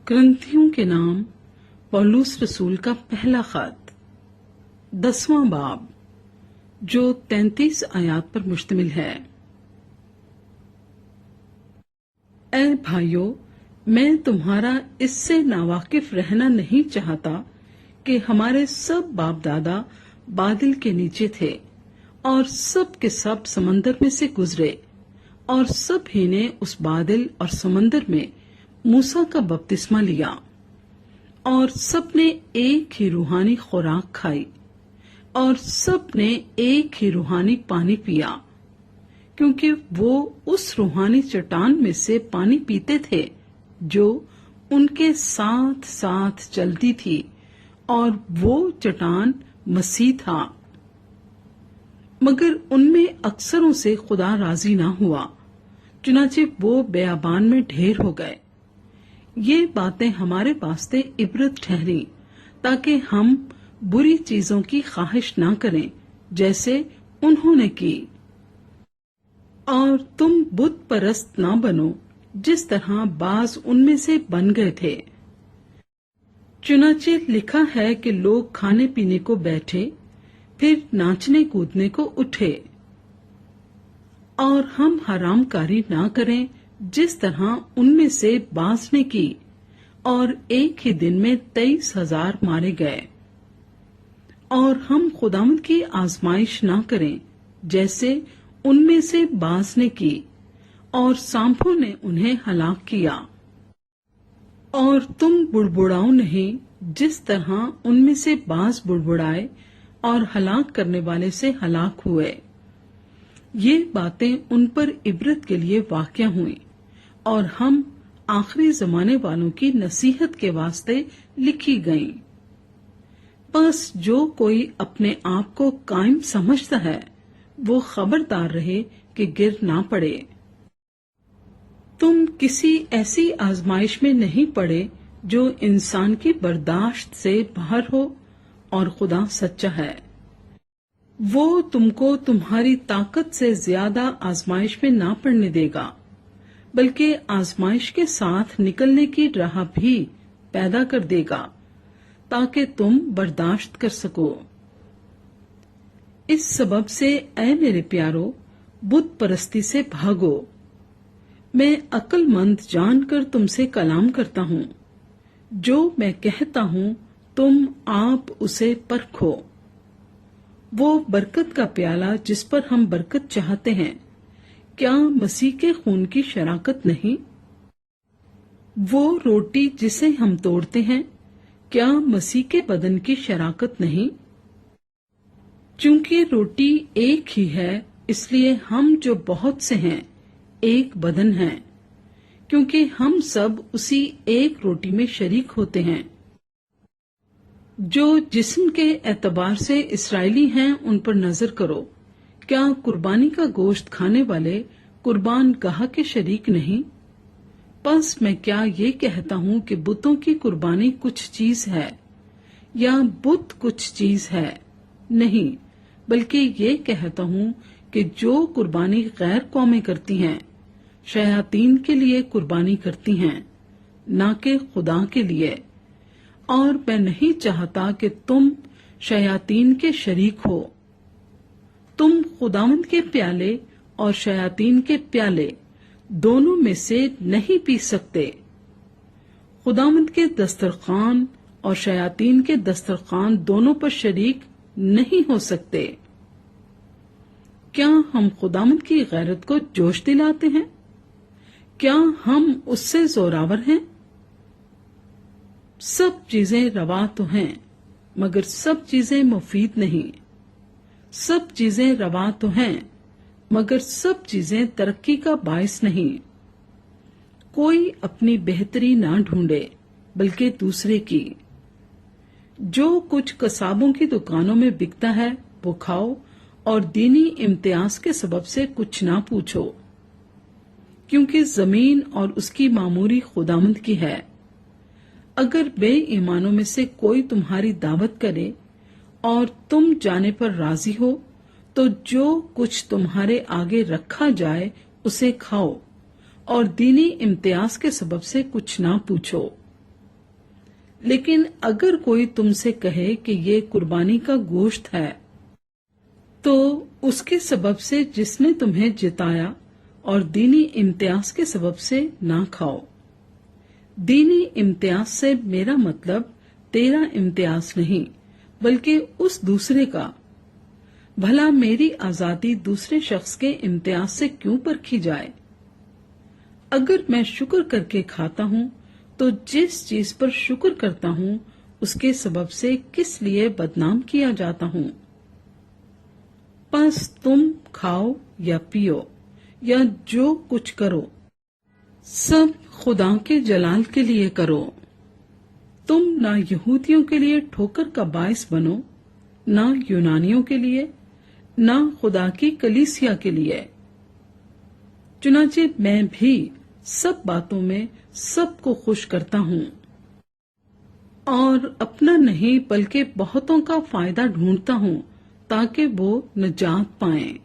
करंथियों के नाम पौलुस रसूल का पहला खत 10वां बाब जो 33 आयात पर मुश्तमिल है। ऐ भाइयों, मैं तुम्हारा इससे नावाकिफ रहना नहीं चाहता कि हमारे सब बाप दादा बादल के नीचे थे और सब के सब समंदर में से गुजरे और सब ही ने उस बादल और समंदर में मूसा का बपतिस्मा लिया और सब ने एक ही रूहानी खुराक खाई और सब ने एक ही रूहानी पानी पिया, क्योंकि वो उस रूहानी चट्टान में से पानी पीते थे जो उनके साथ साथ चलती थी, और वो चट्टान मसीह था। मगर उनमें अक्सरों से खुदा राजी ना हुआ, चुनाचे वो बेआबान में ढेर हो गए। ये बातें हमारे वास्ते इबरत ठहरी, ताकि हम बुरी चीजों की ख्वाहिश ना करें जैसे उन्होंने की। और तुम बुत परस्त ना बनो जिस तरह बाज उनमें से बन गए थे। चुनाचे लिखा है कि लोग खाने पीने को बैठे, फिर नाचने कूदने को उठे। और हम हरामकारी ना करें जिस तरह उनमें से बाज ने की, और एक ही दिन में 23,000 मारे गए। और हम खुदावंद की आजमाइश ना करें जैसे उनमें से बाज ने की, और सांपों ने उन्हें हलाक किया। और तुम बुड़बुड़ाओ नहीं जिस तरह उनमें से बाज बुड़बुड़ाए और हलाक करने वाले से हलाक हुए। ये बातें उन पर इबरत के लिए वाक़या हुई, और हम आखिरी जमाने वालों की नसीहत के वास्ते लिखी गईं। बस जो कोई अपने आप को कायम समझता है वो खबरदार रहे कि गिर ना पड़े। तुम किसी ऐसी आजमाइश में नहीं पड़े जो इंसान की बर्दाश्त से बाहर हो, और खुदा सच्चा है। वो तुमको तुम्हारी ताकत से ज्यादा आजमाइश में ना पड़ने देगा, बल्कि आजमाइश के साथ निकलने की राह भी पैदा कर देगा, ताकि तुम बर्दाश्त कर सको। इस सबब से ऐ मेरे प्यारो, बुत परस्ती से भागो। मैं अक्लमंद जानकर तुमसे कलाम करता हूँ। जो मैं कहता हूँ तुम आप उसे परखो। वो बरकत का प्याला जिस पर हम बरकत चाहते हैं, क्या मसीह के खून की शराकत नहीं? वो रोटी जिसे हम तोड़ते हैं, क्या मसीह के बदन की शराकत नहीं? चूंकि रोटी एक ही है, इसलिए हम जो बहुत से हैं एक बदन हैं, क्योंकि हम सब उसी एक रोटी में शरीक होते हैं। जो जिस्म के एतबार से इस्राएली हैं उन पर नजर करो। क्या कुर्बानी का गोश्त खाने वाले कुर्बान गाह के शरीक नहीं? बस मैं क्या ये कहता हूँ कि बुतों की कुर्बानी कुछ चीज है, या बुत कुछ चीज है? नहीं, बल्कि ये कहता हूँ कि जो कुर्बानी गैर कौमें करती हैं, शयातीन के लिए कुर्बानी करती हैं, ना कि खुदा के लिए। और मैं नहीं चाहता कि तुम शयातीन के शरीक हो। तुम खुदावंद के प्याले और शयातीन के प्याले दोनों में से नहीं पी सकते। खुदावंद के दस्तरखान और शयातीन के दस्तरखान दोनों पर शरीक नहीं हो सकते। क्या हम खुदावंद की गैरत को जोश दिलाते हैं? क्या हम उससे जोरावर हैं? सब चीजें रवा तो हैं, मगर सब चीजें मुफीद नहीं। सब चीजें रवा तो हैं, मगर सब चीजें तरक्की का बायस नहीं। कोई अपनी बेहतरी ना ढूंढे, बल्कि दूसरे की। जो कुछ कसाबों की दुकानों में बिकता है वो खाओ, और दीनी इम्तियाज के सबब से कुछ ना पूछो, क्योंकि जमीन और उसकी मामूरी खुदामंद की है। अगर बेईमानों में से कोई तुम्हारी दावत करे और तुम जाने पर राजी हो, तो जो कुछ तुम्हारे आगे रखा जाए उसे खाओ, और दीनी इम्तियाज के सबब से कुछ ना पूछो। لیکن اگر کوئی تم سے کہے کہ یہ قربانی کا گوشت ہے تو اس کے سبب سے جس نے تمہیں جتایا اور دینی امتیاز کے سبب سے نہ کھاؤ۔ دینی امتیاز سے میرا مطلب تیرا امتیاز نہیں بلکہ اس دوسرے کا۔ بھلا میری آزادی دوسرے شخص کے امتیاز سے کیوں پرکھی جائے؟ اگر میں شکر کر کے کھاتا ہوں تو جس چیز پر شکر کرتا ہوں اس کے سبب سے کس لیے بدنام کیا جاتا ہوں؟ پس تم کھاؤ یا پیو یا جو کچھ کرو سب خدا کے جلال کے لیے کرو۔ تم نہ یہودیوں کے لیے ٹھوکر کا باعث بنو، نہ یونانیوں کے لیے، نہ خدا کی کلیسیا کے لیے۔ چنانچہ میں بھی سب باتوں میں سب کو خوش کرتا ہوں اور اپنا نہیں بلکہ بہتوں کا فائدہ ڈھونڈتا ہوں تاکہ وہ نجات پائیں۔